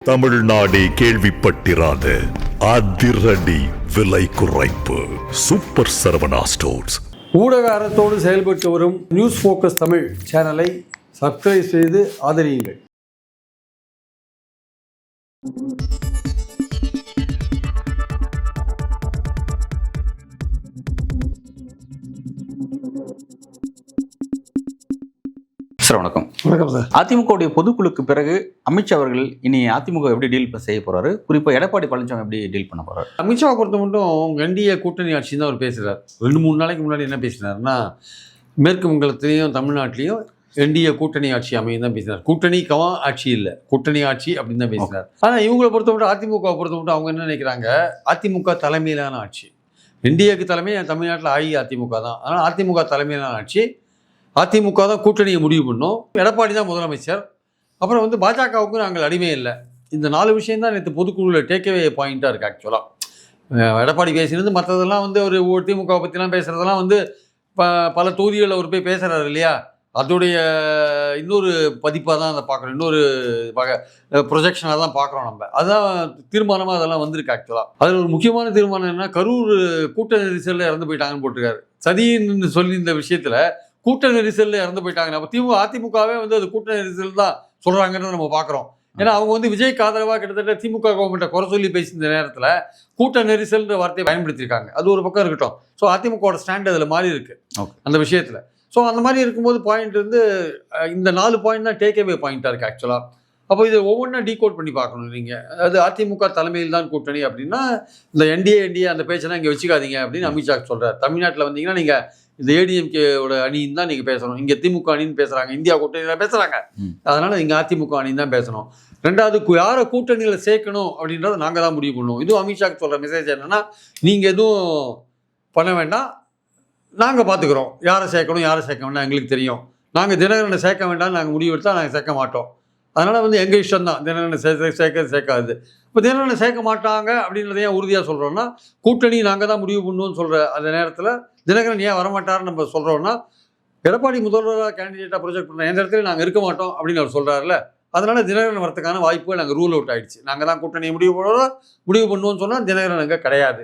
தமிழ்நாடே கேள்விப்பட்டிராத அதிரடி விலை குறைப்பு சூப்பர் சரவணா ஸ்டோர்ஸ். ஊடக அறத்தோடு செயல்பட்டு வரும் நியூஸ் ஃபோக்கஸ் தமிழ் சேனலை சப்ஸ்கிரைப் செய்து ஆதரியுங்கள். சார் வணக்கம். வணக்கம் சார். அதிமுகவுடைய பொதுக்குழுக்கு பிறகு அமித்ஷா அவர்கள் இனி அதிமுக எப்படி டீல் செய்ய போறாரு, குறிப்பா எடப்பாடி பழனிசாமி எப்படி டீல் பண்ண போறாரு? அமித்ஷா பொறுத்த மட்டும் என்டிஏ கூட்டணி ஆட்சி தான் அவர் பேசுகிறார். 2-3 நாளைக்கு முன்னாடி என்ன பேசினார்னா, மேற்கு வங்கத்திலையும் தமிழ்நாட்டிலையும் என்டிஏ கூட்டணி ஆட்சி அமையும் தான் பேசினார். கூட்டணி ஆட்சி இல்லை, கூட்டணி ஆட்சி அப்படின்னு தான் பேசினார். ஆனால் இவங்களை பொறுத்த மட்டும் அதிமுக பொறுத்த மட்டும் அவங்க என்ன நினைக்கிறாங்க, அதிமுக தலைமையிலான ஆட்சி. என்டிஏக்கு தலைமை தமிழ்நாட்டில் அஇஅதிமுக தான். அதனால் அதிமுக தலைமையிலான ஆட்சி, அதிமுக தான் கூட்டணியை முடிவு பண்ணோம், எடப்பாடி தான் முதலமைச்சர், அப்புறம் பாஜகவுக்கு நாங்கள் அடிமை இல்லை. இந்த 4 விஷயம் தான் நேற்று பொதுக்குழுவில் டேக்அவே பாயிண்ட்டாக இருக்குது. ஆக்சுவலாக எடப்பாடி பேசினது மற்றதெல்லாம் ஒரு திமுக பற்றிலாம் பேசுகிறதெல்லாம் பல தொகுதிகளில் அவர் போய் பேசுகிறாரு இல்லையா, அதோடைய இன்னொரு பதிப்பாக தான் அதை பார்க்குறோம், இன்னொரு ப்ரொஜெக்ஷனாக தான் பார்க்குறோம் நம்ம. அதுதான் தீர்மானமாக அதெல்லாம் வந்திருக்கு. ஆக்சுவலாக அதில் ஒரு முக்கியமான தீர்மானம் என்ன, கரூர் கூட்ட நெரிசலில் இறந்து போயிட்டாங்கன்னு போட்டிருக்காரு. சதின்னு சொல்லி இந்த விஷயத்தில் கூட்ட நெரிசலில் இறந்து போயிட்டாங்க. நம்ம அதிமுகவே அது கூட்ட நெரிசல் தான் சொல்கிறாங்கன்னு நம்ம பார்க்குறோம். ஏன்னா அவங்க விஜய்க்கு ஆதரவாக கிட்டத்தட்ட திமுக கவர்மெண்ட்டை குறை சொல்லி பேசின நேரத்தில் கூட்ட நெரிசல்ன்ற வார்த்தையை பயன்படுத்தியிருக்காங்க. அது ஒரு பக்கம் இருக்கட்டும். ஸோ அதிமுகவோட ஸ்டாண்ட் அதில் மாறி இருக்கு அந்த விஷயத்தில். ஸோ அந்த மாதிரி இருக்கும்போது பாயிண்ட் இந்த 4 பாயிண்ட் தான் டேக்அவே பாயிண்ட்டாக இருக்குது ஆக்சுவலாக. அப்போ இதை ஒவ்வொன்றா டீகோட் பண்ணி பார்க்கணும் நீங்கள். அதாவது அதிமுக தலைமையில் தான் கூட்டணி அப்படின்னா இந்த என்டிஏ அந்த பேச்செல்லாம் இங்கே வச்சுக்காதீங்க அப்படின்னு அமித்ஷா சொல்கிறார். தமிழ்நாட்டில் வந்தீங்கன்னா நீங்கள் இந்த ஏடிஎம்கேவோட அணின்னு தான் நீங்கள் பேசணும். இங்கே திமுக அணின்னு பேசுகிறாங்க, இந்தியா கூட்டணியில் பேசுகிறாங்க, அதனால் இங்கே அதிமுக அணின்னு தான் பேசணும். 2வது யாரை கூட்டணியில் சேர்க்கணும் அப்படின்றத நாங்கள் தான் முடிவு பண்ணுவோம். இதுவும் அமித்ஷாக்கு சொல்கிற மெசேஜ் என்னென்னா, நீங்கள் எதுவும் பண்ண வேண்டாம், நாங்கள் பார்த்துக்குறோம், யாரை சேர்க்கணும் யாரை சேர்க்க வேண்டாம் எங்களுக்கு தெரியும், நாங்கள் தினகரனை சேர்க்க வேண்டாம்னு நாங்கள் முடிவு எடுத்தால் நாங்கள் சேர்க்க மாட்டோம். அதனால் எங்கள் இஷ்டம் தான் தினகரனை சேர்க்காது. இப்போ தினகரனை சேர்க்க மாட்டாங்க அப்படின்றத ஏன் உறுதியாக சொல்கிறோன்னா, கூட்டணி நாங்கள் தான் முடிவு பண்ணுவோம்னு சொல்கிற அந்த நேரத்தில் தினகரன் ஏன் வரமாட்டார்னு நம்ம சொல்கிறோன்னா, எடப்பாடி முதல்வராக கேண்டிடேட்டாக ப்ரொஜெக்ட் பண்ணுற எந்த இடத்துல நாங்கள் இருக்க மாட்டோம் அப்படின்னு அவர் சொல்கிறாருல்ல, அதனால் தினகரன் வரத்துக்கான வாய்ப்புகள் நாங்கள் ரூல் அவுட் ஆகிடுச்சு. நாங்கள் தான் கூட்டணியை முடிவு பண்ணுவோம்னு சொன்னால் தினகரன் அங்கே கிடையாது.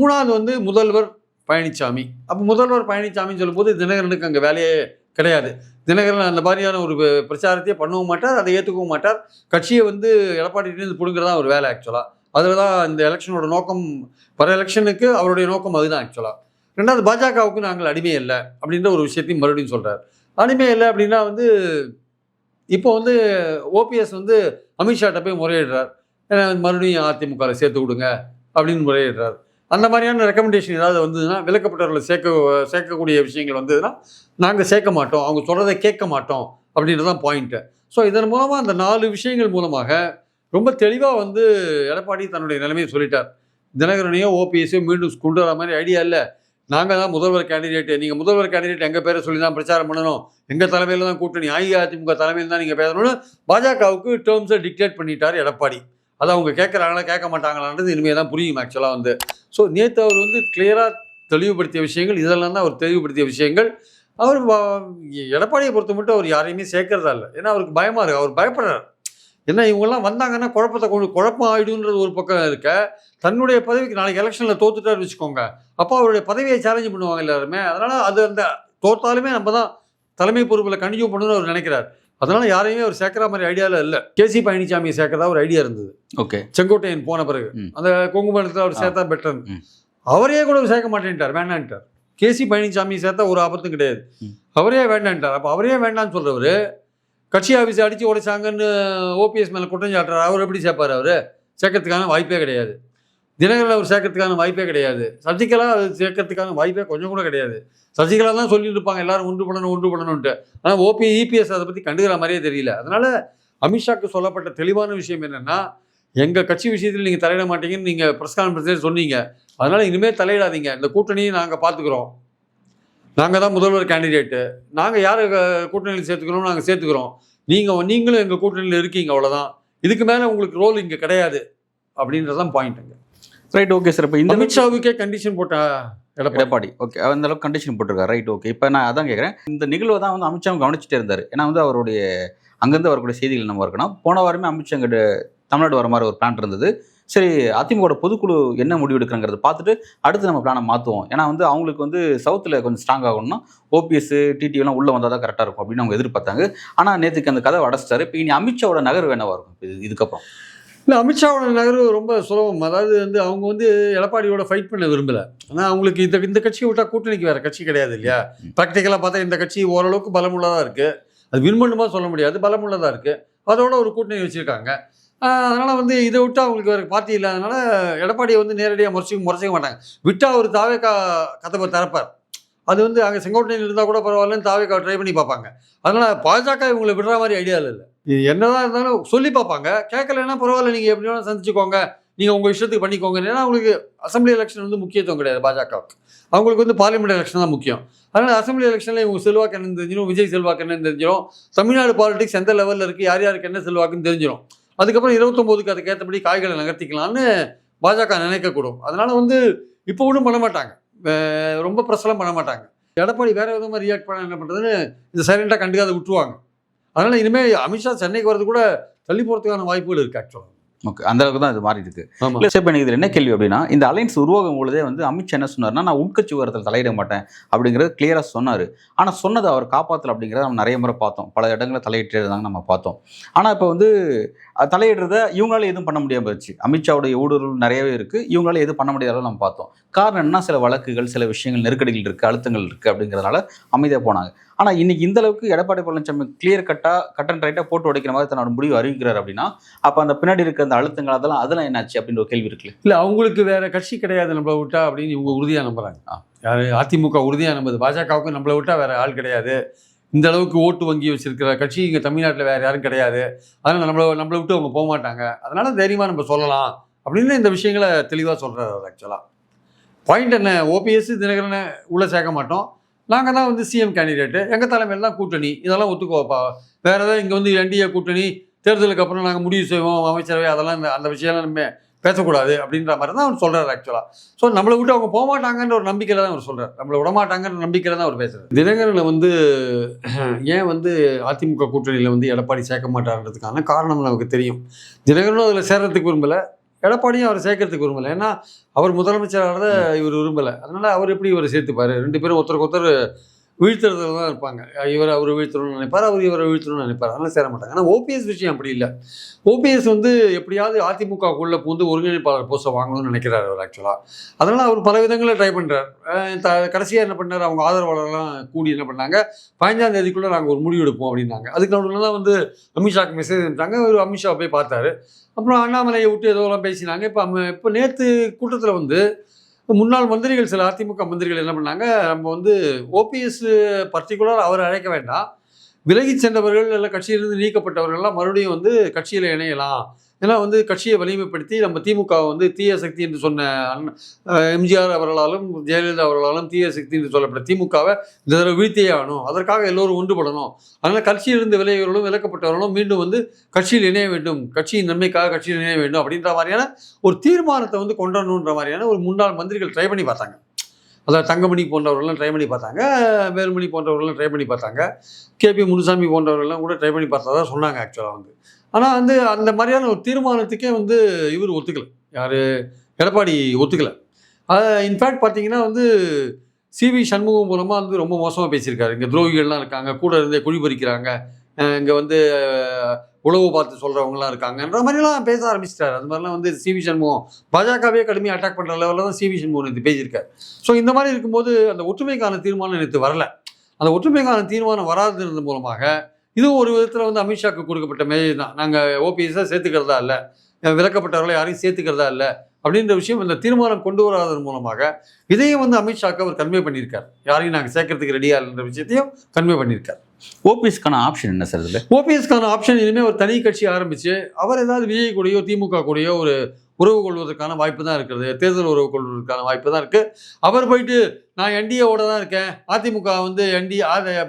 3வது முதல்வர் பழனிசாமி. அப்போ முதல்வர் பழனிசாமின்னு சொல்லும்போது தினகரனுக்கு அங்கே வேலையே கிடையாது. தினகரன் அந்த மாதிரியான ஒரு பிரச்சாரத்தையே பண்ணவும் மாட்டார், அதை ஏற்றுக்கவும் மாட்டார். கட்சியை எடப்பாடியிலேருந்து பிடுங்கிறதா ஒரு வேலை ஆக்சுவலாக. அதில் தான் இந்த எலெக்ஷனோட நோக்கம், வர எலெக்ஷனுக்கு அவருடைய நோக்கம் அதுதான் ஆக்சுவலாக. 2வது பாஜகவுக்கு நாங்கள் அடிமை இல்லை அப்படின்ற ஒரு விஷயத்தையும் மறுபடியும் சொல்கிறார். அடிமை இல்லை அப்படின்னா இப்போ ஓபிஎஸ் அமித்ஷாட்ட போய் முறையிடுறார், மறுபடியும் அதிமுகவில் சேர்த்து விடுங்க அப்படின்னு முறையிடுறார். அந்த மாதிரியான ரெக்கமெண்டேஷன் ஏதாவது வந்ததுன்னா, விலக்கப்பட்டவர்களை சேர்க்கக்கூடிய விஷயங்கள் வந்ததுன்னா நாங்கள் சேர்க்க மாட்டோம், அவங்க சொல்கிறதை கேட்க மாட்டோம் அப்படின்றதான் பாயிண்ட்டு. ஸோ இதன் மூலமாக அந்த 4 விஷயங்கள் மூலமாக ரொம்ப தெளிவாக எடப்பாடி தன்னுடைய நிலைமையை சொல்லிட்டார். தினகரனையோ ஓபிஎஸ்ஸையோ மீண்டும் கொண்டு வர மாதிரி ஐடியா இல்லை, நாங்கள் தான் முதல்வர் கேண்டிடேட்டு, நீங்கள் முதல்வர் கேண்டிடேட் எங்கள் பேரை சொல்லி தான் பிரச்சாரம் பண்ணணும், எங்கள் தலைமையில் தான் கூட்டணி, அஇஅதிமுக தலைமையில் தான் நீங்கள் பேசணும்னு பாஜகவுக்கு டேர்ம்ஸை டிக்டேட் பண்ணிட்டார் எடப்பாடி. அதை அவங்க கேட்குறாங்களா கேட்க மாட்டாங்களான்றது இனிமேல் தான் புரியும் ஆக்சுவலாக. ஸோ நேற்று அவர் கிளியராக தெளிவுபடுத்திய விஷயங்கள் இதெல்லாம் தான் அவர் தெளிவுபடுத்திய விஷயங்கள். அவர் எடப்பாடியை பொறுத்த மட்டும் அவர் யாரையுமே சேர்க்கறதா இல்லை. ஏன்னா அவருக்கு பயமாக இருக்குது, அவர் பயப்படுறார். ஏன்னா இவங்கெல்லாம் வந்தாங்கன்னா குழப்பம் ஆகிடுன்றது ஒரு பக்கம் இருக்க, தன்னுடைய பதவிக்கு நாளைக்கு எலெக்ஷனில் தோத்துட்டாரு வச்சுக்கோங்க, அப்போ அவருடைய பதவியை சேலஞ்சு பண்ணுவாங்க எல்லாருமே. அதனால் அந்த தோத்தாலுமே நம்ம தான் தலைமை பொறுப்பில் கண்டினியூ பண்ணணும்னு அவர் நினைக்கிறார். அதனால் யாரையுமே அவர் சேர்க்குற மாதிரி ஐடியாவில் இல்லை. கேசி பழனிசாமியை சேர்க்கறதா ஒரு ஐடியா இருந்தது. ஓகே, செங்கோட்டையன் போன பிறகு அந்த கொங்குமண்டலத்தில் அவர் சேர்த்தா பெட்டர், அவரே கூட சேர்க்க மாட்டேன்ட்டார், வேண்டான்ட்டார். கேசி பழனிசாமி சேர்த்தா ஒரு ஆபத்தும் கிடையாது, அவரே வேண்டான்ட்டார். அப்போ அவரே வேண்டான்னு சொல்கிறவர் கட்சி ஆஃபீஸை அடித்து உடைச்சாங்கன்னு ஓபிஎஸ் மேலே குற்றம் சாட்டுறார். அவர் எப்படி சேர்ப்பார்? அவர் சேர்க்கறதுக்கான வாய்ப்பே கிடையாது. தினகரன் அவர் சேர்க்கறதுக்கான வாய்ப்பே கிடையாது. சசிகலா அது சேர்க்கறதுக்கான வாய்ப்பே கொஞ்சம் கூட கிடையாது. சசிகலா தான் சொல்லிட்டு இருப்பாங்க எல்லாரும் ஒன்று பண்ணணும்ன்ட்டு. ஆனால் இபிஎஸ் அதை பற்றி கண்டுக்கிற மாதிரியே தெரியல. அதனால் அமித்ஷாக்கு சொல்லப்பட்ட தெளிவான விஷயம் என்னென்னா, எங்கள் கட்சி விஷயத்தில் நீங்கள் தலையிட மாட்டீங்கன்னு நீங்கள் ப்ரெஸ் கான்ஃபரன்ஸே சொன்னீங்க, அதனால் இனிமேல் தலையிடாதீங்க, இந்த கூட்டணியை நாங்கள் பார்த்துக்குறோம், நாங்கள் தான் முதல்வர் கேண்டிடேட்டு, நாங்கள் யாரை கூட்டணியில் சேர்த்துக்கிறோம் நாங்கள் சேர்த்துக்கிறோம், நீங்களும் எங்கள் கூட்டணியில் இருக்கீங்க, அவ்வளோதான், இதுக்கு மேலே உங்களுக்கு ரோல் இங்கே கிடையாது அப்படின்றதான் பாயிண்ட்டுங்க. Right, okay sir. இப்போ இந்த அமித்ஷாவுக்கே கண்டிஷன் போட்டா எடப்பாடி ஓகே அந்த அளவுக்கு கண்டிஷன் போட்டிருக்காரு. Right, okay. இப்போ நான் அதான் கேட்குறேன், இந்த நிகழ்வை தான் அமித்ஷா கவனிச்சுட்டே இருந்தார். ஏன்னா அவருடைய அங்கேருந்து வரக்கூடிய செய்திகள் நம்ம இருக்கணும். போன வாரமே அமித்ஷா கிட்ட தமிழ்நாடு வர மாதிரி ஒரு பிளான் இருந்தது. சரி, அதிமுகவோட பொதுக்குழு என்ன முடிவு எடுக்கிறங்கிறத பார்த்துட்டு அடுத்து நம்ம பிளானை மாற்றுவோம். ஏன்னா வந்து அவங்களுக்கு வந்து சவுத்தில் கொஞ்சம் ஸ்ட்ராங் ஆகணும்னா ஓபிஎஸ் டிடிவிலாம் உள்ளே வந்தால் தான் கரெக்டாக இருக்கும் அப்படின்னு அவங்க எதிர்பார்த்தாங்க. ஆனால் நேற்றுக்கு அந்த கதை அடைச்சிட்டாரு. இப்போ இனி அமித்ஷாவோட நகர்வு என்னவா இருக்கும் இதுக்கப்புறம்? இல்லை, அமித்ஷாவோட நகர்வு ரொம்ப சுலபம். அதாவது வந்து அவங்க வந்து எடப்பாடியோட ஃபைட் பண்ண விரும்பலை. ஆனால் அவங்களுக்கு இந்த கட்சியை விட்டால் கூட்டணிக்கு வேறு கட்சி கிடையாது இல்லையா. ப்ராக்டிக்கலாக பார்த்தா இந்த கட்சி ஓரளவுக்கு பலமுள்ளதாக இருக்குது. அது விரும்பணுமா சொல்ல முடியாது, பலமுள்ளதாக இருக்குது. அதோட ஒரு கூட்டணி வச்சுருக்காங்க. அதனால் வந்து இதை விட்டு அவங்களுக்கு வேறு பார்ட்டி இல்லாதனால எடப்பாடியை வந்து நேரடியாக முறைச்சிக்க மாட்டாங்க. விட்டால் அவர் தாவேக்கா கதவை திறப்பார். அது வந்து அங்கே செங்கோட்டையில் இருந்தால் கூட பரவாயில்லன்னு தாவேக்கா ட்ரை பண்ணி பார்ப்பாங்க. அதனால் பாஜக இவங்களை விடுற மாதிரி ஐடியா இல்லை. இது என்னதான் இருந்தாலும் சொல்லி பார்ப்பாங்க. கேட்கலன்னா பரவாயில்ல, நீங்கள் எப்படி வேணால் சந்திச்சுக்கோங்க, நீங்கள் உங்கள் இஷ்டத்துக்கு பண்ணிக்கோங்க. ஏன்னா அவங்களுக்கு அசம்பிளி எலெக்ஷன் வந்து முக்கியத்துவம் கிடையாது பாஜகவுக்கு. அவங்களுக்கு வந்து பார்லிமெண்ட் எலெக்ஷன் தான் முக்கியம். அதனால் அசம்பிளி எலெக்ஷனில் இவங்க செல்வாக்கு என்னன்னு தெரிஞ்சிடும், விஜய் செல்வாக்கு என்னன்னு தெரிஞ்சிடும், தமிழ்நாடு பாலிடிக்ஸ் எந்த லெவலில் இருக்குது, யார் யாருக்கு என்ன செல்வாக்குன்னு தெரிஞ்சிடும். அதுக்கப்புறம் 29க்கு அதுக்கேற்றபடி காய்களை நகர்த்திக்கலான்னு பாஜக நினைக்கக்கூடும். அதனால் வந்து இப்போ ஒன்றும் பண்ண மாட்டாங்க, ரொம்ப பிரச்சனை பண்ண மாட்டாங்க. எடப்பாடி வேறு விதமாக ரியாக்ட் பண்ண என்ன பண்ணுறதுன்னு இந்த சைலண்டாக கண்டுக்காத விட்டுருவாங்க. அதனால் இனிமேல் அமித்ஷா சென்னைக்கு வரது கூட தள்ளி போகிறதுக்கான வாய்ப்புகள் இருக்குது ஆக்சுவலாக. ஓகே, அந்த அளவுக்கு தான் இது மாறி இருக்கு. இல்லை சார், இப்போ எனக்கு இதில் என்ன கேள்வி அப்படின்னா, இந்த அலைன்ஸ் உருவாகும் பொழுதே வந்து அமித்ஷா என்ன சொன்னார்னா, நான் உட்கட்சி விவரத்தில் தலையிட மாட்டேன் அப்படிங்கிறது கிளியராக சொன்னார். ஆனால் சொன்னதை அவர் காப்பாற்றல அப்படிங்கிறத நம்ம நிறைய முறை பார்த்தோம். பல இடங்களில் தலையிட்டு இருந்தாங்க, நம்ம பார்த்தோம். ஆனால் இப்போ வந்து தலையிடுறத இவங்களால எதுவும் பண்ண முடியாமல் போச்சு. அமித்ஷாவுடைய ஊடுருவல் நிறையவே இருக்குது, இவங்களால எதுவும் பண்ண முடியாத நம்ம பார்த்தோம். காரணம் என்ன, சில வழக்குகள், சில விஷயங்கள், நெருக்கடிகள் இருக்குது, அழுத்தங்கள் இருக்குது அப்படிங்கிறதுனால அமைதியாக போனாங்க. ஆனால் இன்னைக்கு இந்த அளவுக்கு Edappadi Palaniswami clear cut and ரைட்டாக போட்டு உடைக்கிற மாதிரி தன்னோட முடிவு அறிவிக்கிறார் அப்படின்னா, அப்போ அந்த பின்னாடி இருக்க அந்த அழுத்தங்கள் அதெல்லாம் என்னாச்சு அப்படின்ற ஒரு கேள்வி இருக்குல்ல. இல்லை, அவங்களுக்கு வேற கட்சி கிடையாது நம்மளை விட்டா அப்படின்னு இவங்க உறுதியாக நம்புறாங்க. யார் அதிமுக உறுதியாக நம்புது, பாஜகவுக்கு நம்மளை விட்டா வேற ஆள் கிடையாது, இந்த அளவுக்கு ஓட்டு வங்கி வச்சிருக்கிற கட்சி இங்கே தமிழ்நாட்டில் வேறு யாரும் கிடையாது, அதனால் நம்மளை விட்டு அவங்க போக மாட்டாங்க, அதனால தைரியமாக நம்ம சொல்லலாம் அப்படின்னு இந்த விஷயங்களை தெளிவாக சொல்கிறார். ஆக்சுவலாக பாயிண்ட் என்ன, ஓபிஎஸ் தினகரனை உள்ளே சேர்க்க மாட்டோம், நாங்கள் தான் வந்து சிஎம் கேண்டிடேட்டு, எங்கள் தலைமையில் தான் கூட்டணி, இதெல்லாம் ஒத்துக்கோப்பா, வேறு ஏதாவது இங்கே வந்து என்டிஏ கூட்டணி தேர்தலுக்கு அப்புறம் நாங்கள் முடிவு செய்வோம், அமைச்சரவை அதெல்லாம் அந்த விஷயம்லாம் நம்ம பேசக்கூடாது அப்படின்ற மாதிரி தான் அவர் சொல்கிறார் ஆக்சுவலாக. ஸோ நம்மளை விட்டு அவங்க போக மாட்டாங்கன்ற ஒரு நம்பிக்கையில் தான் அவர் சொல்கிறார், நம்மளை விட மாட்டாங்கன்ற நம்பிக்கையில் தான் அவர் பேசுகிறார். தினகரனை வந்து ஏன் வந்து அதிமுக கூட்டணியில் வந்து எடப்பாடி சேர்க்க மாட்டார்ன்றதுக்கான காரணம் நமக்கு தெரியும். தினகரனும் அதில் சேர்றதுக்கு விரும்பலை, எடப்பாடியும் அவர் சேர்க்கறதுக்கு விரும்பலை. ஏன்னா அவர் முதலமைச்சராக இவர் விரும்பலை. அதனால் அவர் எப்படி இவரை சேர்த்துப்பார், ரெண்டு பேரும் ஒருத்தருக்கு ஒருத்தர் வீழ்த்துறதுல தான் இருப்பாங்க. அவர் வீழ்த்தணும்னு நினைப்பார், அவர் இவரை வீழ்த்தணும்னு நினைப்பார், அதனால் சேர மாட்டாங்க. ஆனால் ஓபிஎஸ் விஷயம் அப்படி இல்லை. ஓபிஎஸ் வந்து எப்படியாவது அதிமுகக்குள்ளே பூந்து ஒருங்கிணைப்பாளர் போஸ்ட்டை வாங்கணும்னு நினைக்கிறார் அவர் ஆக்சுவலாக. அதனால் அவர் பல விதங்களில் ட்ரை பண்ணுறார். கடைசியாக என்ன பண்ணார், அவங்க ஆதரவாளர்லாம் கூடி என்ன பண்ணாங்க, 15ஆம் தேதிக்குள்ளே நாங்கள் ஒரு முடிவு எடுப்போம் அப்படின்னாங்க. அதுக்கு நடுவில் தான் வந்து அமித்ஷாக்கு மெசேஜ் அனுப்பிட்டாங்க. அவர் அமித்ஷா போய் பார்த்தாரு, அப்புறம் அண்ணாமலையை விட்டு ஏதோலாம் பேசினாங்க. இப்போ நேற்று கூட்டத்தில் வந்து முன்னாள் மந்திரிகள், சில அதிமுக மந்திரிகள் என்ன பண்ணாங்க, நம்ம வந்து ஓபிஎஸ் பர்டிகுலர் அவர் அழைக்க வேண்டாம், விலகி சென்றவர்கள் இல்லை கட்சியிலிருந்து நீக்கப்பட்டவர்கள்லாம் மறுபடியும் வந்து கட்சியில் இணையலாம், ஏன்னா வந்து கட்சியை வலிமைப்படுத்தி நம்ம திமுக வந்து தீய சக்தி என்று சொன்ன எம்ஜிஆர் அவர்களாலும் ஜெயலலிதா அவர்களாலும் தீய சக்தி என்று சொல்லப்பட்ட திமுகவை இந்த தடவை வீழ்த்தியே ஆகணும், அதற்காக எல்லோரும் ஒன்றுபடணும், அதனால் கட்சியிலிருந்து விலகியவர்களும் விலக்கப்பட்டவர்களும் மீண்டும் வந்து கட்சியில் இணைய வேண்டும், கட்சியின் நன்மைக்காக கட்சியில் இணைய வேண்டும் அப்படின்ற மாதிரியான ஒரு தீர்மானத்தை வந்து கொண்டாடணுன்ற மாதிரியான ஒரு முன்னாள் மந்திரிகள் ட்ரை பண்ணி பார்த்தாங்க. அதாவது தங்கமணி போன்றவர்கள்லாம் ட்ரை பண்ணி பார்த்தாங்க, வேலுமணி போன்றவர்கள்லாம் ட்ரை பண்ணி பார்த்தாங்க, கேபி முனுசாமி போன்றவர்கள்லாம் கூட ட்ரை பண்ணி பார்த்ததா சொன்னாங்க ஆக்சுவலாக வந்து. ஆனால் வந்து அந்த மாதிரியான ஒரு தீர்மானத்துக்கே வந்து இவர் ஒத்துக்கலை, யார், எடப்பாடி ஒத்துக்கலை. இன்ஃபேக்ட் பார்த்தீங்கன்னா வந்து சிவி சண்முகம் மூலமாக வந்து ரொம்ப மோசமாக பேசியிருக்காரு. இங்கே துரோகிகள்லாம் இருக்காங்க, கூட இருந்தே குழி பறிக்கிறாங்க, இங்கே வந்து உளவு பார்த்து சொல்கிறவங்களாம் இருக்காங்கன்ற மாதிரிலாம் பேச ஆரம்பிச்சிட்டார். அது மாதிரிலாம் வந்து சிவி சண்முகம் பாஜகவே கடுமையாக அட்டாக் பண்ணுற லெவலில் தான் சிவி சண்முகம் நேற்று பேசியிருக்காரு. ஸோ இந்த மாதிரி இருக்கும்போது அந்த ஒற்றுமைக்கான தீர்மானம் நேற்று வரல. அந்த ஒற்றுமைக்கான தீர்மானம் வராதது மூலமாக இதுவும் ஒரு விதத்தில் வந்து அமித்ஷாக்கு கொடுக்கப்பட்ட மெசேஜ் தான், நாங்கள் ஓபிஎஸ்ஸை சேர்த்துக்கிறதா இல்லை, விலக்கப்பட்டவர்களை யாரையும் சேர்த்துக்கிறதா இல்லை அப்படின்ற விஷயம் இந்த தீர்மானம் கொண்டு வராதன் மூலமாக இதையும் வந்து அமித்ஷாக்கு அவர் கன்வே பண்ணியிருக்கார், யாரையும் நாங்கள் சேர்க்கறதுக்கு ரெடியாக இல்லைன்ற விஷயத்தையும் கன்வே பண்ணியிருக்கார். ஓபிஎஸ்க்கான ஆப்ஷன் என்ன சார் இதில்? ஓபிஎஸ்க்கான ஆப்ஷன் இனிமேல் ஒரு தனி கட்சி ஆரம்பித்து அவர் ஏதாவது விஜய் கூடயோ திமுக கூடயோ ஒரு உறவு கொள்வதற்கான வாய்ப்பு தான் இருக்கிறது, தேர்தல் உறவு கொள்வதற்கான வாய்ப்பு தான் இருக்குது. அவர் போயிட்டு நான் என்டிஏவோட தான் இருக்கேன், அதிமுக வந்து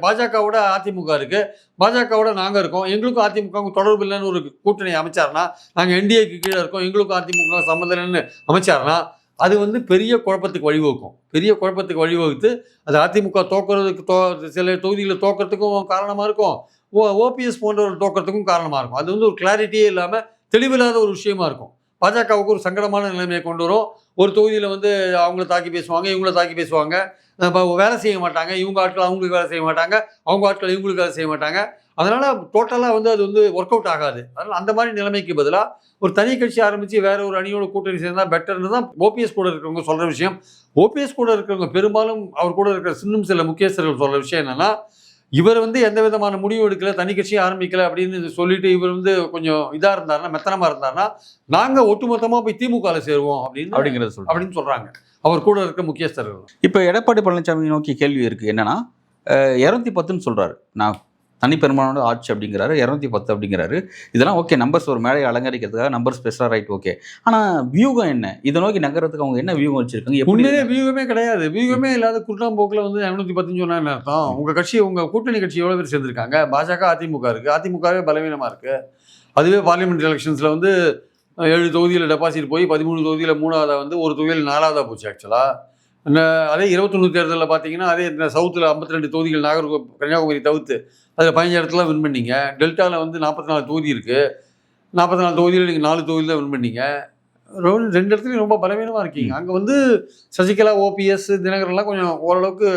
பாஜகவோட அதிமுக இருக்குது, பாஜகவோட நாங்கள் இருக்கோம், எங்களுக்கும் அதிமுகவுக்கும் தொடர்பு இல்லைன்னு ஒரு கூட்டணி அமைச்சார்னா, நாங்கள் என்டிஏக்கு கீழே இருக்கோம், எங்களுக்கும் அதிமுக சம்மந்தம் இல்லைன்னு அமைச்சார்னா அது வந்து பெரிய குழப்பத்துக்கு வழிவகுத்து அது அதிமுக தோக்கிறதுக்கு சில தொகுதிகளை தோக்கிறதுக்கும் காரணமாக இருக்கும், ஓபிஎஸ் போன்றவர்கள் தோக்கிறதுக்கும் காரணமாக இருக்கும். அது வந்து ஒரு கிளாரிட்டியே இல்லாமல் தெளிவில்லாத ஒரு விஷயமா இருக்கும். பாஜகவுக்கு ஒரு சங்கடமான நிலைமையை கொண்டு வரும். ஒரு தொகுதியில் வந்து அவங்கள தாக்கி பேசுவாங்க, இவங்கள தாக்கி பேசுவாங்க, வேலை செய்ய மாட்டாங்க, இவங்க ஆட்கள் அவங்களுக்கு வேலை செய்ய மாட்டாங்க, அவங்க ஆட்கள் இவங்களுக்கு வேலை செய்ய மாட்டாங்க. அதனால டோட்டலாக வந்து அது வந்து ஒர்க் அவுட் ஆகாது. அதனால் அந்த மாதிரி நிலைமைக்கு பதிலாக ஒரு தனி கட்சி ஆரம்பித்து வேற ஒரு அணியோட கூட்டணி சேர்ந்தால் பெட்டர்னு தான் ஓபிஎஸ் கூட இருக்கிறவங்க சொல்கிற விஷயம். ஓபிஎஸ் கூட இருக்கிறவங்க பெரும்பாலும் அவர் கூட இருக்கிற இன்னும் சில முக்கியஸ்தர்கள் சொல்கிற விஷயம் என்னென்னா, இவர் வந்து எந்த விதமான முடிவும் எடுக்கல, தனி கட்சியை ஆரம்பிக்கல அப்படின்னு சொல்லிட்டு இவர் வந்து கொஞ்சம் இதாக இருந்தாருன்னா, மெத்தனமாக இருந்தாருன்னா, நாங்கள் ஒட்டுமொத்தமாக போய் திமுகவில் சேருவோம் அப்படின்னு சொல்கிறாங்க அவர் கூட இருக்க முக்கியஸ்தர்கள். இப்போ எடப்பாடி பழனிசாமி நோக்கி கேள்வி இருக்குது என்னன்னா, 210ன்னு சொல்கிறாரு, நான் தனிப்பெரும்பாலான ஆட்சி அப்படிங்கிறாரு, 210 அப்படிங்கிறாரு. இதெல்லாம் ஓகே, நம்பர்ஸ் ஒரு மேடையை அலங்கரிக்கிறதுக்காக நம்பர்ஸ் பேசுகிறா, ரைட், ஓகே. ஆனால் வியூகம் என்ன? இதை நோக்கி நகரத்துக்கு அவங்க என்ன வியூகம் வச்சிருக்காங்க? உண்மையிலே வியூகமே கிடையாது. வியூகமே இல்லாத குற்றாம்போக்கில் வந்து 210 சொன்னா என்ன அர்த்தம்? உங்கள் கட்சி, உங்கள் கூட்டணி கட்சி எவ்வளோ பேர் சேர்ந்துருக்காங்க? பாஜக, அதிமுக இருக்குது. அதிமுகவே பலவீனமாக இருக்குது. அதுவே பார்லிமெண்ட் எலெக்ஷன்ஸில் வந்து 7 தொகுதியில் டெபாசிட் போய் 13 தொகுதியில் 3ஆவதாக வந்து ஒரு தொகுதியில் 4ஆவதாக போச்சு ஆக்சுவலாக. அதே 21 தேர்தலில் பார்த்தீங்கன்னா, அதே இந்த சவுத்தில் 52 தொகுதிகள் கன்னியாகுமரி தவிர்த்து அதில் 15 இடத்துல வின் பண்ணீங்க. டெல்டாவில் வந்து 44 தொகுதி இருக்குது. 44 தொகுதியில் நீங்கள் 4 தொகுதியில் தான் வின் பண்ணீங்க. 2 இடத்துலையும் ரொம்ப பலவீனமாக இருக்கீங்க. அங்கே வந்து சசிகலா, ஓபிஎஸ், தினகரன்லாம் கொஞ்சம் ஓரளவுக்கு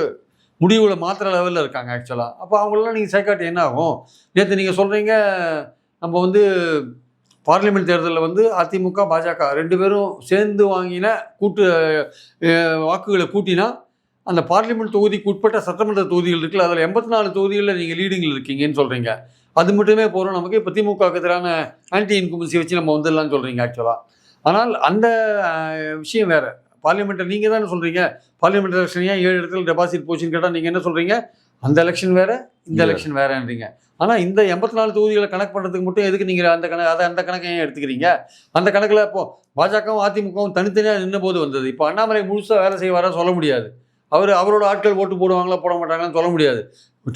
முடிவுகளை மாத்திர லெவலில் இருக்காங்க ஆக்சுவலாக. அப்போ அவங்களெலாம் நீங்கள் சேர்க்காட்டி என்ன ஆகும்? நேற்று நீங்கள் சொல்கிறீங்க நம்ம வந்து பார்லிமெண்ட் தேர்தலில் வந்து அதிமுக, பாஜக 2 பேரும் சேர்ந்து வாங்கின கூட்டு வாக்குகளை கூட்டினா அந்த பார்லிமெண்ட் தொகுதிக்கு உட்பட்ட சட்டமன்ற தொகுதிகள் இருக்குல்ல, அதில் 84 தொகுதிகளில் நீங்கள் லீடிங்கில் இருக்கீங்கன்னு சொல்கிறீங்க. அது மட்டுமே போகிறோம் நமக்கு. இப்போ திமுகவுக்கு எதிரான ஆன்டி இன்கும்பன்சி வச்சு நம்ம வந்துடலாம்னு சொல்கிறீங்க ஆக்சுவலாக. ஆனால் அந்த விஷயம் வேறு. பார்லிமெண்ட்டை நீங்கள் தானே சொல்கிறீங்க, பார்லிமெண்ட் எலெக்ஷன் ஏன் 7 இடத்துல டெபாசிட் போச்சுன்னு கேட்டால் நீங்கள் என்ன சொல்கிறீங்க? அந்த எலெக்ஷன் வேறு, இந்த எலெக்ஷன் வேறேன்றீங்க. ஆனால் இந்த 84 தொகுதிகளை கணக்கு பண்ணுறதுக்கு மட்டும் எதுக்கு நீங்கள் அந்த கணக்கை ஏன் எடுத்துக்கிறீங்க? அந்த கணக்கில் இப்போது பாஜகவும் அதிமுகவும் தனித்தனியாக நின்ற போது வந்தது. இப்போ அண்ணாமலை முழுசாக வேலை செய்வாரா சொல்ல முடியாது. அவரோட ஆட்கள் ஓட்டு போடுவாங்களா போட மாட்டாங்களான்னு சொல்ல முடியாது.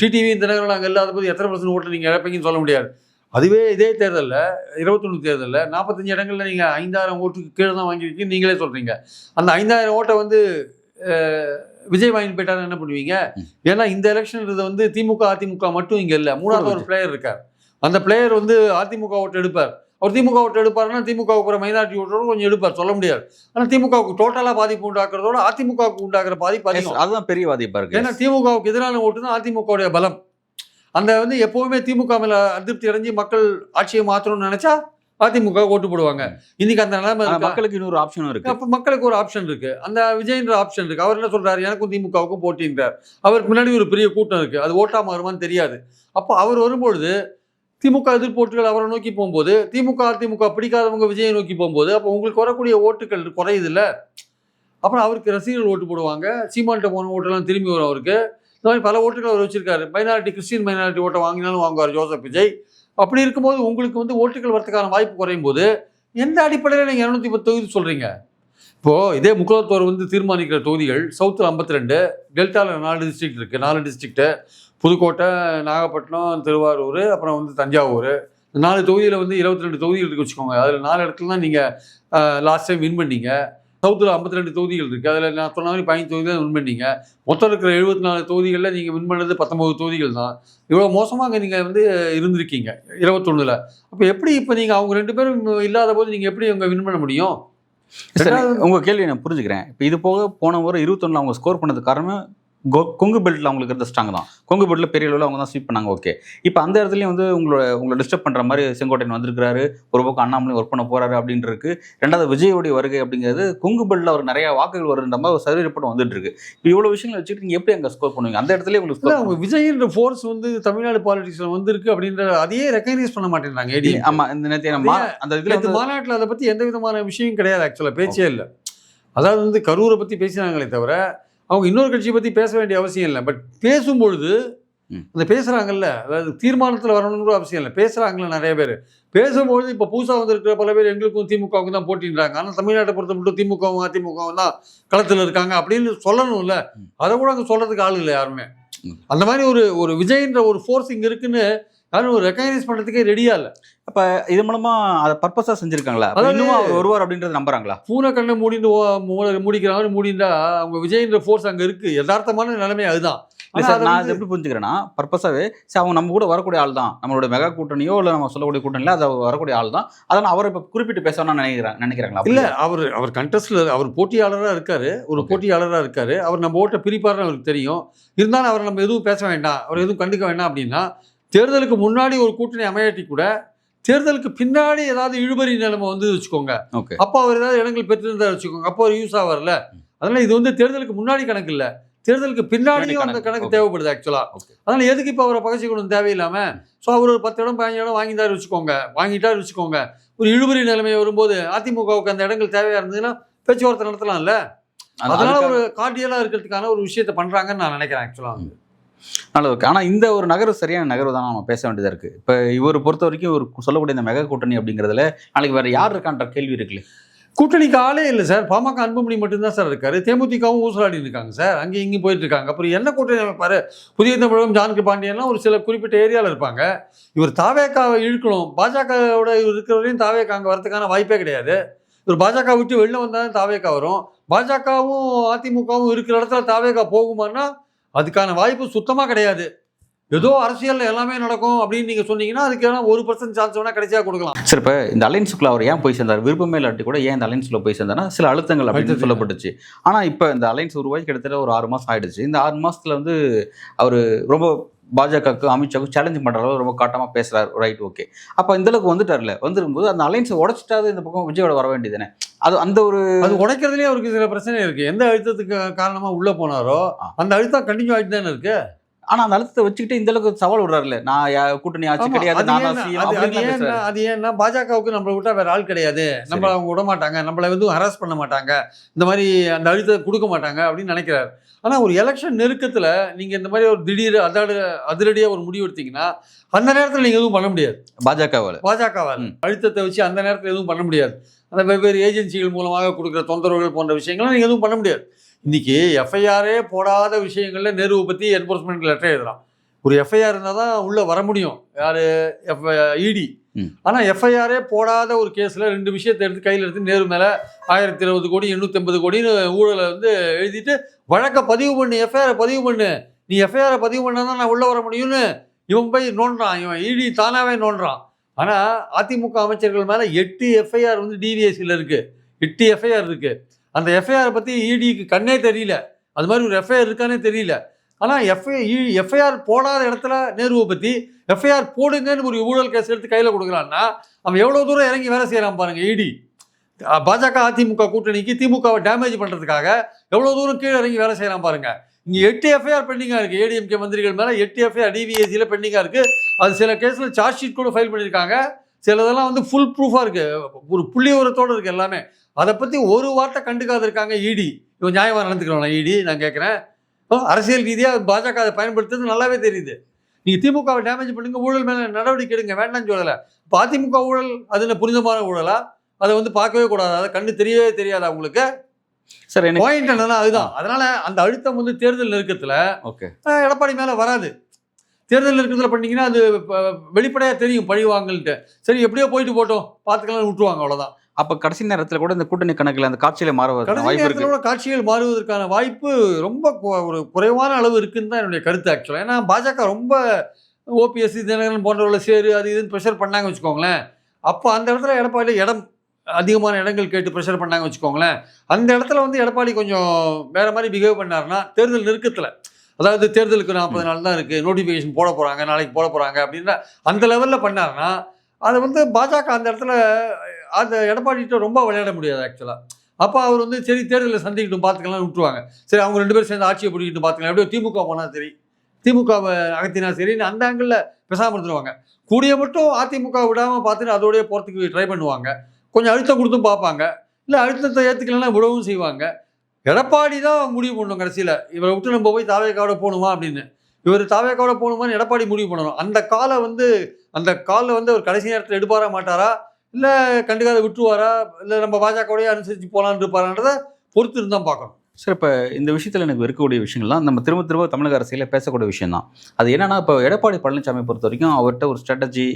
டிடிவி தினகரன் அங்கே இல்லாத போது எத்தனை % ஓட்டு நீங்கள் இழப்பீங்கன்னு சொல்ல முடியாது. அதுவே இதே தேர்தலில் 21 தேர்தலில் 45 இடங்களில் நீங்கள் 5000 ஓட்டுக்கு கீழே தான் வாங்கியிருக்கீங்க நீங்களே சொல்கிறீங்க. அந்த 5000 ஓட்டை வந்து விஜய் வாங்கி போயிட்டாரு என்ன பண்ணுவீங்க? ஏன்னா இந்த எலெக்ஷன்றது வந்து திமுக, அதிமுக மட்டும் இங்கே இல்லை. 3ஆவது ஒரு பிளேயர் இருக்கார். அந்த பிளேயர் வந்து அதிமுக ஓட்டு எடுப்பார். அவர் திமுக ஓட்டு எடுப்பாருன்னா திமுகவுக்கு ஒரு மைனாரிட்டி ஓட்டோடு கொஞ்சம் எடுப்பார், சொல்ல முடியாது. ஆனால் திமுகவுக்கு டோட்டலாக பாதிப்பு உண்டாக்குறதோட அதிமுகவுக்கு உண்டாக்குற பாதிப்பு அதிகம். அதுதான் பெரிய பாதிப்பாக இருக்குது. ஏன்னா திமுகவுக்கு எதிரான ஓட்டு தான் அதிமுகவுடைய பலம். அந்த வந்து எப்போவுமே திமுக மேலே அதிருப்தி அடைஞ்சு மக்கள் ஆட்சியை மாற்றணும்னு நினச்சா அதிமுக ஓட்டு போடுவாங்க. இன்னைக்கு அந்த நிலைமை மக்களுக்கு இன்னொரு ஆப்ஷன் இருக்குது. அப்போ மக்களுக்கு ஒரு ஆப்ஷன் இருக்குது. அந்த விஜய்ன்ற ஆப்ஷன் இருக்குது. அவர் என்ன சொல்கிறார்? எனக்கும் திமுகவுக்கும் போட்டின்றார். அவருக்கு முன்னாடி ஒரு பெரிய கூட்டம் இருக்குது. அது ஓட்டாக மாறுமான்னு தெரியாது. அப்போ அவர் வரும்பொழுது திமுக எதிர்ப்போட்டுகள் அவரை நோக்கி போகும்போது, திமுக, அதிமுக பிடிக்காதவங்க விஜயை நோக்கி போகும்போது, அப்போ உங்களுக்கு வரக்கூடிய ஓட்டுகள் குறையுது இல்லை? அப்புறம் அவருக்கு ரசிகர்கள் ஓட்டு போடுவாங்க. சீமான்கிட்ட போன ஓட்டெல்லாம் திரும்பி வரும் அவருக்கு. இந்த மாதிரி பல ஓட்டுகள் அவர் வச்சிருக்காரு. கிறிஸ்டின் மைனாரிட்டி ஓட்டை வாங்கினாலும் வாங்குவார் ஜோசப் விஜய். அப்படி இருக்கும்போது உங்களுக்கு வந்து ஓட்டுகள் வரதுக்கான வாய்ப்பு குறையும் போது எந்த அடிப்படையில் நீங்கள் 210 தொகுதி சொல்கிறீங்க? இப்போது இதே முக்குளத்தோர் வந்து தீர்மானிக்கிற தொகுதிகள் சவுத்தில் 52, டெல்டாவில் 4 டிஸ்ட்ரிக்ட் இருக்குது. 4 டிஸ்ட்ரிக்ட்டு புதுக்கோட்டை, நாகப்பட்டினம், திருவாரூர், அப்புறம் வந்து தஞ்சாவூர். 4 தொகுதியில் வந்து 22 தொகுதிகள் இருக்குது வச்சுக்கோங்க. அதில் 4 இடத்துல தான் நீங்கள் லாஸ்ட் டைம் வின் பண்ணீங்க. சவுத்தில் 52 தொகுதிகள் இருக்குது. அதில் நான் சொன்ன மாதிரி 15 தொகுதியில் வின் பண்ணீங்க. மொத்தம் இருக்கிற 74 தொகுதிகளில் நீங்கள் வின் பண்ணது 19 தொகுதிகள் தான். இவ்வளோ மோசமாக நீங்கள் வந்து இருந்திருக்கீங்க 21. அப்போ எப்படி இப்போ நீங்கள் அவங்க 2 பேரும் இல்லாத போது நீங்கள் எப்படி அவங்க வின் பண்ண முடியும்? உங்கள் கேள்வி நான் புரிஞ்சுக்கிறேன். இப்போ இது போக போன முறை 21 அவங்க ஸ்கோர் பண்ணது காரணம் கொங்கு பெல்ட்டில் அவங்களுக்கு இருந்த ஸ்ட்ராங் தான். கொங்கு பெல்ட்டில் பெரிய அளவில் அவங்க தான் ஸ்வீப் பண்ணாங்க. ஓகே, இப்போ அந்த இடத்துலையும் வந்து உங்களை டிஸ்டர்ப் பண்ணுற மாதிரி செங்கோட்டையன் வந்திருக்கிறாரு, ஒரு பக்கம் அண்ணாமலை ஒர்க் பண்ண போகிறாரு அப்படின்ட்டு. ரெண்டாவது விஜயோடைய வருகை அப்படிங்கிறது கொங்கு பெல்ட்டில் அவர் நிறைய வாக்குகள் வருன்ற மாதிரி ஒரு சர்வே ரிப்போர்ட் வந்துட்டு இருக்கு. இப்போ இவ்வளோ விஷயங்கள் வச்சுட்டு நீங்கள் எப்படி அங்கே ஸ்கோர் பண்ணுவீங்க? அந்த இடத்துல உங்களுக்கு அவங்க விஜய்ன்ற ஃபோர்ஸ் வந்து தமிழ்நாடு பாலிட்டிக்ஸில் வந்திருக்கு அப்படின்ற அதையே ரெக்கக்னைஸ் பண்ண மாட்டேங்கிறாங்க. ஆமாம், இந்த நேரத்தில் அந்த இதில் மாநாட்டில் அதை பற்றி எந்த விதமான விஷயம் கிடையாது. ஆக்சுவலாக பேச்சே இல்லை. அதாவது வந்து கரூரை பற்றி பேசினாங்களே தவிர அவங்க இன்னொரு கட்சியை பற்றி பேச வேண்டிய அவசியம் இல்லை. பட் பேசும்பொழுது அந்த பேசுகிறாங்கல்ல, அதாவது தீர்மானத்தில் வரணும்னு கூட அவசியம் இல்லை, பேசுகிறாங்கல்ல நிறைய பேர். பேசும்பொழுது இப்போ புதுசாக வந்திருக்கிற பல பேர் எங்களுக்கும் திமுகவுக்கும் தான் போட்டின்றாங்க. ஆனால் தமிழ்நாட்டை பொறுத்த மட்டும் திமுகவும் அதிமுகவும் தான் களத்தில் இருக்காங்க அப்படின்னு சொல்லணும்ல. அதை கூட அங்கே சொல்கிறதுக்கு ஆள் இல்லை யாருமே. அந்த மாதிரி ஒரு விஜய்ன்ற ஒரு ஃபோர்ஸ் இங்கே இருக்குன்னு யாரும் ஒரு ரெக்கக்னைஸ் பண்ணுறதுக்கே ரெடியாக இல்லை. அப்போ இது மூலமாக அதை பர்பஸாக செஞ்சுருக்காங்களா? இன்னும் அவர் வருவார் அப்படின்றத நம்புறாங்களா? பூனை கண்ணை மூடிக்கிறாங்க மூடிண்டா அவங்க விஜய்ன்ற ஃபோர்ஸ் அங்கே இருக்குது. யதார்த்தமான நிலைமை அதுதான். இல்லை சார், நான் எப்படி புரிஞ்சுக்கிறேன்னா பர்பஸாவே சரி அவங்க நம்ம கூட வரக்கூடிய ஆள் தான், நம்மளோட மெகா கூட்டணியோ இல்லை நம்ம சொல்லக்கூடிய கூட்டணியில அதை வரக்கூடிய ஆள் தான், அதனால் அவரை இப்போ குறிப்பிட்டு பேசணும்னு நினைக்கிறாங்களா? இல்லை, அவர் கண்டஸ்ட்ல அவர் போட்டியாளராக இருக்காரு, ஒரு போட்டியாளராக இருக்காரு. அவர் நம்ம ஓட்டை பிரிப்பாருன்னு அவருக்கு தெரியும். இருந்தாலும் அவரை நம்ம எதுவும் பேச வேண்டாம், அவர் எதுவும் கண்டுக்க வேண்டாம் அப்படின்னா, தேர்தலுக்கு முன்னாடி ஒரு கூட்டணி அமையாட்டி கூட தேர்தலுக்கு பின்னாடி ஏதாவது இழுபறி நிலைமை வந்து வச்சுக்கோங்க, அப்போ அவர் ஏதாவது இடங்கள் பெற்றிருந்தா வச்சுக்கோங்க, அப்போ அவர் யூஸ் ஆவார்ல. அதனால இது வந்து தேர்தலுக்கு முன்னாடி கணக்கு இல்லை, தேர்தலுக்கு பின்னாடியும் அந்த கணக்கு தேவைப்படுது ஆக்சுவலா. அதனால எதுக்கு இப்போ அவரை பகச்சிக்கணும் தேவையில்லாம. ஸோ அவர் ஒரு 10 இடம் 15 இடம் வாங்கிட்டாரு வச்சுக்கோங்க. ஒரு இழுபறி நிலைமை வரும்போது அதிமுகவுக்கு அந்த இடங்கள் தேவையா இருந்ததுன்னா பேச்சுவார்த்தை நடத்தலாம்ல. அதனால ஒரு கார்டியலா இருக்கிறதுக்கான ஒரு விஷயத்த பண்றாங்கன்னு நான் நினைக்கிறேன் ஆக்சுவலா. நல்லது. ஓகே. ஆனால் இந்த ஒரு நகர்வு சரியான நகர்வு தான் நம்ம பேச வேண்டியதாக இருக்குது. இப்போ இவர் பொறுத்த வரைக்கும் இவர் சொல்லக்கூடிய இந்த மெகா கூட்டணி அப்படிங்கிறதுல நாளைக்கு வேறு யார் இருக்கான்ற கேள்வி இருக்குல்ல. கூட்டணிக்கு ஆளே இல்லை சார், பாமக அன்புமணி மட்டும்தான் சார் இருக்காரு. தேமுதிகவும் ஊசலாடி இருக்காங்க சார், அங்கேயும் இங்கேயும் போயிட்டு இருக்காங்க. அப்புறம் என்ன கூட்டணி அமைப்பாரு? புதிய தமிழகம் ஜான்கி பாண்டியன்லாம் ஒரு சில குறிப்பிட்ட ஏரியாவில் இருப்பாங்க. இவர் தாவேக்காவை இழுக்கணும், பாஜகவோட இவர் இருக்கிறவரையும் தாவேக்கா அங்கே வரதுக்கான வாய்ப்பே கிடையாது. இவர் பாஜக விட்டு வெளில வந்தாலும் தாவேக்கா வரும். பாஜகவும் அதிமுகவும் இருக்கிற இடத்துல தாவேக்கா போகுமான்னா அதுக்கான வாய்ப்பு சுத்தமாக கிடையாது. ஏதோ அரசியல் எல்லாமே நடக்கும் அப்படின்னு நீங்கள் சொன்னீங்கன்னா அதுக்கு 1% சான்ஸ் வேணால் கடைசியாக கொடுக்கலாம். சரி, இப்போ இந்த அலைன்ஸுக்குள்ள அவர் ஏன் போய் சேர்ந்தார்? விருப்பமே இல்லாட்டி கூட ஏன் இந்த அலைன்ஸுக்குள்ள போய் சேர்ந்தார்னா சில அழுத்தங்கள் அப்படின்னு சொல்லப்பட்டுச்சு. ஆனால் இப்போ இந்த அலைன்ஸ் உருவாகி கிட்டத்தட்ட ஒரு 6 மாதம் ஆயிடுச்சு. இந்த 6 மாதத்தில் வந்து அவர் ரொம்ப பாஜகவுக்கு அமித்ஷாவுக்கு சேலஞ்ச் பண்ணுற அளவு ரொம்ப காட்டமாக பேசுகிறார். Right, okay. அப்போ இந்தளவுக்கு வந்துட்டார்ல, வந்துருக்கும்போது அந்த அலைன்ஸை உடைச்சிட்டாது இந்த பக்கம் விஜயோட வர வேண்டியதுதானே. அந்த ஒரு உடைக்கிறதுலேயே அவருக்கு சில பிரச்சனை இருக்குது. எந்த அழுத்தத்துக்கு காரணமாக உள்ளே போனாரோ அந்த அழுத்தம் கண்டினியூ ஆகிட்டு தானே இருக்குது. ஆனால் அந்த அழுத்தத்தை வச்சுக்கிட்டு இந்த அளவுக்கு சவால் விடுறாருல, நான் கூட்டணி ஆட்சி கிடையாது. அது ஏன்னா பாஜகவுக்கு நம்மளை விட்டா வேற ஆள் கிடையாது, நம்மளை அவங்க விட மாட்டாங்க, நம்மளை வந்து ஹராஸ் பண்ண மாட்டாங்க, இந்த மாதிரி அந்த அழுத்தத்தை கொடுக்க மாட்டாங்க அப்படின்னு நினைக்கிறாரு. ஆனால் ஒரு எலெக்ஷன் நெருக்கத்தில் நீங்கள் இந்த மாதிரி ஒரு திடீர் அதிரடியாக ஒரு முடிவு எடுத்தீங்கன்னா அந்த நேரத்தில் நீங்கள் எதுவும் பண்ண முடியாது. பாஜகவால் அழுத்தத்தை வச்சு அந்த நேரத்தில் எதுவும் பண்ண முடியாது. அந்த வெவ்வேறு ஏஜென்சிகள் மூலமாக கொடுக்குற தொந்தரவுகள் போன்ற விஷயங்கள்லாம் நீங்கள் எதுவும் பண்ண முடியாது. இன்றைக்கி எஃப்ஐஆரே போடாத விஷயங்களில் நேருவை பற்றி என்ஃபோர்ஸ்மெண்ட் லெட்டர் எழுதுறான். ஒரு எஃப்ஐஆர் இருந்தால் தான் உள்ளே வர முடியும், யார் இடி. ஆனால் எஃப்ஐஆரே போடாத ஒரு கேஸில் 2 விஷயத்தை எடுத்து கையில் எடுத்து நேரு மேலே 1020 கோடி 850 கோடின்னு ஊழலை வந்து எழுதிட்டு வழக்கை பதிவு பண்ணு, எஃப்ஐஆரை பதிவு பண்ணு, நீ எஃப்ஐஆரை பதிவு பண்ணால் தான் நான் உள்ளே வர முடியும்னு இவன் போய் நோண்டுறான். இவன் இடி தானாகவே நோண்டுறான். ஆனால் அதிமுக அமைச்சர்கள் மேலே 8 எஃப்ஐஆர் வந்து டிவிஎஸ்சியில் இருக்குது. 8 எஃப்ஐஆர் இருக்குது. அந்த எஃப்ஐஆரை பற்றி இடிக்கு கண்ணே தெரியல, அது மாதிரி ஒரு எஃப்ஐஆர் இருக்கானே தெரியல. ஆனால் எஃப்ஐஆர் போடாத இடத்துல நேருவை பற்றி எஃப்ஐஆர் போடுங்கன்னு ஒரு ஊழல் கேஸ் எடுத்து கையில் கொடுக்குறான்னா அவன் எவ்வளோ தூரம் இறங்கி வேலை செய்கிறான் பாருங்கள். இடி பாஜக அதிமுக கூட்டணிக்கு திமுகவை டேமேஜ் பண்ணுறதுக்காக எவ்வளோ தூரம் கீழே இறங்கி வேலை செய்கிறான் பாருங்கள். இங்கே 8 எஃப்ஐஆர் பெண்டிங்காக இருக்குது. ஏடிஎம்கே மந்திரிகள் மேலே 8 எஃப்ஐஆர் டிவிஎஸ்சியில் பெண்டிங்காக இருக்குது. அது சில கேஸில் சார்ஜ் ஷீட் கூட ஃபைல் பண்ணியிருக்காங்க. சிலதெல்லாம் வந்து ஃபுல் ப்ரூஃபாக இருக்குது, ஒரு புள்ளி உரத்தோடு இருக்குது எல்லாமே. அதை பற்றி ஒரு வார்த்தை கண்டுக்காது இருக்காங்க இடி. இவன் நியாயமாக நடந்துக்கிறோம் இடி. நான் கேட்குறேன், அரசியல் ரீதியாக பாஜக அதை பயன்படுத்துறது நல்லாவே தெரியுது. நீங்கள் திமுகவை டேமேஜ் பண்ணுங்க, ஊழல் மேலே நடவடிக்கை எடுங்க, வேண்டாம்னு சொல்லலை. இப்போ அதிமுக ஊழல் அதில் புனிதமான ஊழலா? அதை வந்து பார்க்கவே கூடாது, அதை கண்டு தெரியவே தெரியாது அவங்களுக்கு. சார், பாயிண்ட் என்னன்னா அதுதான். அதனால அந்த அழுத்தம் வந்து தேர்தல் நெருக்கத்தில் எடப்பாடி மேலே வராது. தேர்தல் நெருக்கத்தில் பண்ணீங்கன்னா அது வெளிப்படையாக தெரியும் பழி வாங்கல்ட்டு. சரி, எப்படியோ போயிட்டு போட்டோம் பார்த்துக்கலாம் விட்டுருவாங்க, அவ்வளோதான். அப்போ கடைசி நேரத்தில் கூட இந்த கூட்டணி கணக்கில் அந்த காட்சியில் காட்சிகள் மாறுவதற்கான வாய்ப்பு ரொம்ப ஒரு குறைவான அளவு இருக்குன்னு தான் என்னுடைய கருத்து ஆக்சுவலாக. ஏன்னா பாஜக ரொம்ப ஓபிஎஸ் தினகரன் போன்றவர்களை சேரு அது இதுன்னு ப்ரெஷர் பண்ணாங்க வச்சுக்கோங்களேன். அப்போ அந்த இடத்துல எடப்பாடி அதிகமான இடங்கள் கேட்டு ப்ரெஷர் பண்ணாங்க வச்சுக்கோங்களேன். அந்த இடத்துல வந்து எடப்பாடி கொஞ்சம் வேற மாதிரி பிஹேவ் பண்ணாருன்னா தேர்தல் நெருக்கத்தில், அதாவது தேர்தலுக்கு 40 நாள் தான் இருக்குது, நோட்டிஃபிகேஷன் போட போகிறாங்க, நாளைக்கு போட போகிறாங்க அப்படின்ற அந்த லெவலில் பண்ணாருன்னா அதை வந்து பாஜக அந்த இடத்துல அந்த எடப்பாடிகிட்ட ரொம்ப விளையாட முடியாது ஆக்சுவலாக. அப்போ அவர் வந்து சரி தேர்தலில் சந்திக்கிட்டும் பார்த்துக்கலாம் விட்டுருவாங்க. சரி, அவங்க 2 பேரும் சேர்ந்து ஆட்சியை பிடிக்கிட்டு பார்த்துக்கலாம், எப்படியோ திமுக போனால் சரி, திமுகவை அகத்தினா சரின்னு அந்த ஆங்கிளில் பேசாமல் இருந்துருவாங்க. கூடிய மட்டும் அதிமுக விடாமல் பார்த்துட்டு அதோடய போகிறதுக்கு ட்ரை பண்ணுவாங்க. கொஞ்சம் அழுத்தம் கொடுத்தும் பார்ப்பாங்க. இல்லை அழுத்தத்தை ஏற்றுக்கலன்னா விடவும் செய்வாங்க. எடப்பாடி தான் முடிவு பண்ணணும் கடைசியில், இவரை விட்டு நம்ம போய் தாவேக்காவோட போகணுமா அப்படின்னு. இவர் தாவேக்காவோட போகணுமான்னு எடப்பாடி முடிவு பண்ணணும். அந்த காலை வந்து அவர் கடைசி நேரத்தில் எடுப்பாரா மாட்டாரா, இல்லை கண்டுக்காத விட்டுருவாரா, இல்லை நம்ம பாஜகவோடய அனுசரித்து போகலான்னு இருப்பாரான்றதை பொறுத்து இருந்தால் பார்க்கணும். சார், இப்போ இந்த விஷயத்தில் எனக்கு இருக்கக்கூடிய விஷயங்கள்லாம் நம்ம திரும்ப தமிழக அரசியலில் பேசக்கூடிய விஷயம் தான். அது என்னன்னா, இப்போ எடப்பாடி பழனிசாமி பொறுத்த வரைக்கும் அவர்கிட்ட ஒரு ஸ்ட்ராட்டஜி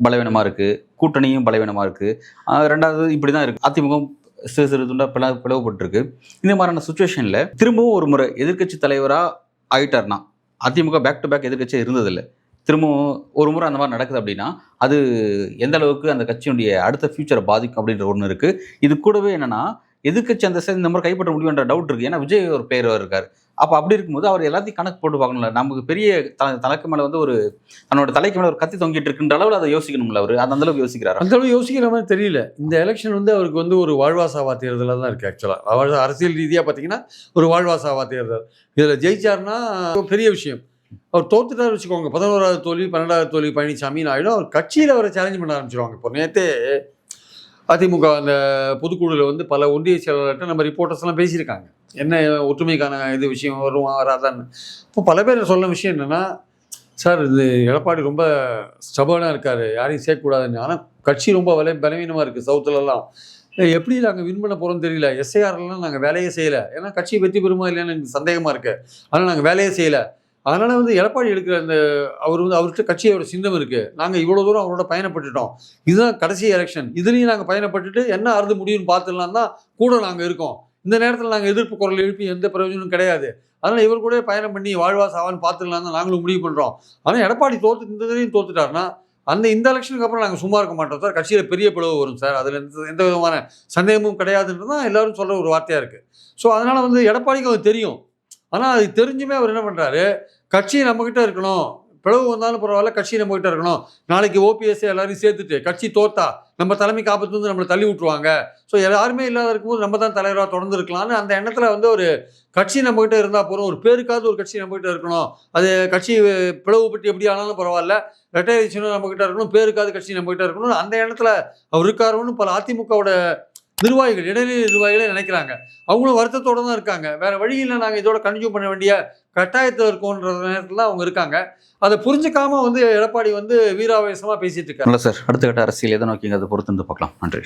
பலவீனமாக இருக்குது, கூட்டணியும் பலவீனமாக இருக்குது. ரெண்டாவது இப்படி தான் இருக்குது, அதிமுக சிறு துண்டாக பிளவுபட்டுருக்கு. இந்த மாதிரியான சுச்சுவேஷனில் திரும்பவும் ஒரு முறை எதிர்க்கட்சி தலைவராக ஆகிட்டார்னா அதிமுக பேக் டு பேக் எதிர்க்கட்சியே இருந்ததில்லை. திரும்பவும் ஒரு முறை அந்த மாதிரி நடக்குது அப்படின்னா அது எந்த அளவுக்கு அந்த கட்சியுடைய அடுத்த ஃபியூச்சரை பாதிக்கும் அப்படின்ற ஒன்று இருக்கு. இது கூடவே என்னன்னா எதிர்க்கட்சி அந்த சைடு இந்த மாதிரி கைப்பற்ற முடியுன்ற டவுட் இருக்கு. ஏன்னா விஜய் ஒரு பிளேயர் இருக்கார். அப்போ அப்படி இருக்கும்போது அவர் எல்லாத்தையும் கணக்கு போட்டு பார்க்கணும்ல. நமக்கு பெரிய தலைக்கு மேலே வந்து ஒரு தன்னோட தலைக்கு மேலே ஒரு கத்தி தொங்கிட்டு இருக்குன்ற அளவில் அதை யோசிக்கணும்ல. அவர் அந்த அளவுக்கு யோசிக்கிறாரு. அந்த அளவுக்கு யோசிக்கிற மாதிரி தெரியல. இந்த எலெக்ஷன் வந்து அவருக்கு வந்து ஒரு வாழ்வாசாவா தேர்தலாக தான் இருக்குது. ஆக்சுவலாக அரசியல் ரீதியாக பார்த்தீங்கன்னா ஒரு வாழ்வாசாவா தேர்தல். இதில் ஜெயிச்சார்னா பெரிய விஷயம். அவர் தோத்துட்டார் வச்சுக்கோங்க, 11வது தோல்வி 12வது தோல்வி பழனிசாமின்னு ஆகிடும். அவர் கட்சியில் அவரை சேலஞ்ச் பண்ண ஆரம்பிச்சிருவாங்க. இப்போ நேற்றே அதிமுக அந்த பொதுக்குழுவில் வந்து பல ஒன்றிய செயலாளர்கிட்ட நம்ம ரிப்போர்ட்டர்ஸ் எல்லாம் பேசியிருக்காங்க. என்ன ஒற்றுமைக்கான இது விஷயம் வருமா வராதான்னு. இப்போ பல பேர் சொன்ன விஷயம் என்னென்னா, சார் இது எடப்பாடி ரொம்ப ஸ்டபர்னாக இருக்கார், யாரையும் சேர்க்கக்கூடாதுன்னு. ஆனால் கட்சி ரொம்ப பலவீனமாக இருக்குது சவுத்துலலாம். எப்படி நாங்கள் வின் பண்ண போகிறோம்னு தெரியல. எஸ்ஐஆர்லாம் நாங்கள் வேலையே செய்யலை. ஏன்னா கட்சி வெற்றி பெறுமா இல்லைன்னு எனக்கு சந்தேகமாக இருக்குது. ஆனால் நாங்கள் வேலையே செய்யலை. அதனால் வந்து எடப்பாடி எடுக்கிற அந்த அவர் வந்து அவர்கிட்ட கட்சியோட சின்னம் இருக்குது. நாங்கள் இவ்வளோ தூரம் அவரோட பயணப்பட்டுட்டோம். இதுதான் கடைசி எலெக்ஷன். இதுலேயும் நாங்கள் பயணப்பட்டுட்டு என்ன அறுது முடியும்னு பார்த்துடலாம் தான் கூட நாங்கள் இருக்கோம். இந்த நேரத்தில் நாங்கள் எதிர்ப்பு குரல் எழுப்பி எந்த பிரயோஜனமும் கிடையாது. அதனால் இவர் கூட பயணம் பண்ணி வாழ்வா சாவான்னு பார்த்துடலாம் தான் நாங்களும் முடிவு பண்ணுறோம். ஆனால் எடப்பாடி இந்த தடவையும் தோத்துட்டாருன்னா இந்த எலெக்ஷனுக்கு அப்புறம் நாங்கள் சும்மா இருக்க மாட்டோம் சார். கட்சியில் பெரிய பிளவு வரும் சார். அதில் எந்த விதமான சந்தேகமும் கிடையாதுன்றது தான் எல்லாரும் சொல்கிற ஒரு வார்த்தையாக இருக்குது. ஸோ அதனால் வந்து எடப்பாடிக்கு அது தெரியும். ஆனால் அது தெரிஞ்சுமே அவர் என்ன பண்ணுறாரு, கட்சி நம்மக்கிட்ட இருக்கணும், பிளவு வந்தாலும் பரவாயில்ல, கட்சி நம்மக்கிட்ட இருக்கணும். நாளைக்கு ஓபிஎஸ் எல்லாரையும் சேர்த்துட்டு கட்சி தோத்தா நம்ம தலைமைக்கு ஆபத்து வந்து நம்மளை தள்ளி விட்டுருவாங்க. ஸோ யாருமே இல்லாத இருக்கும்போது நம்ம தான் தலைவராக தொடர்ந்து இருக்கலாம்னு அந்த எண்ணத்தில் வந்து ஒரு கட்சி நம்மக்கிட்ட இருந்தால் போகிறோம், ஒரு பேருக்காவது ஒரு கட்சி நம்மக்கிட்ட இருக்கணும். அது கட்சி பிளவு பற்றி எப்படி ஆனாலும் பரவாயில்ல, ரெட்டையரிச்சனும் நம்மக்கிட்ட இருக்கணும், பேருக்காவது கட்சி நம்மக்கிட்ட இருக்கணும். அந்த எண்ணத்தில் அவர் இருக்காருன்னு பல அதிமுகவோட நிர்வாகிகள், இடைநிலை நிர்வாகிகளே நினைக்கிறாங்க. அவங்களும் வருத்தத்தோடு தான் இருக்காங்க. வேறு வழியில் நாங்கள் இதோட கன்டினியூ பண்ண வேண்டிய கட்டாயத்தில் இருக்கோன்ற நேரத்தில் அவங்க இருக்காங்க. அதை புரிஞ்சுக்காம வந்து எடப்பாடி வந்து வீராவேசமாக பேசிட்டு இருக்காங்க. சார் அடுத்த கட்ட அரசியல் எதை நோக்கிங்க அதை பொறுத்து வந்து பார்க்கலாம். நன்றி.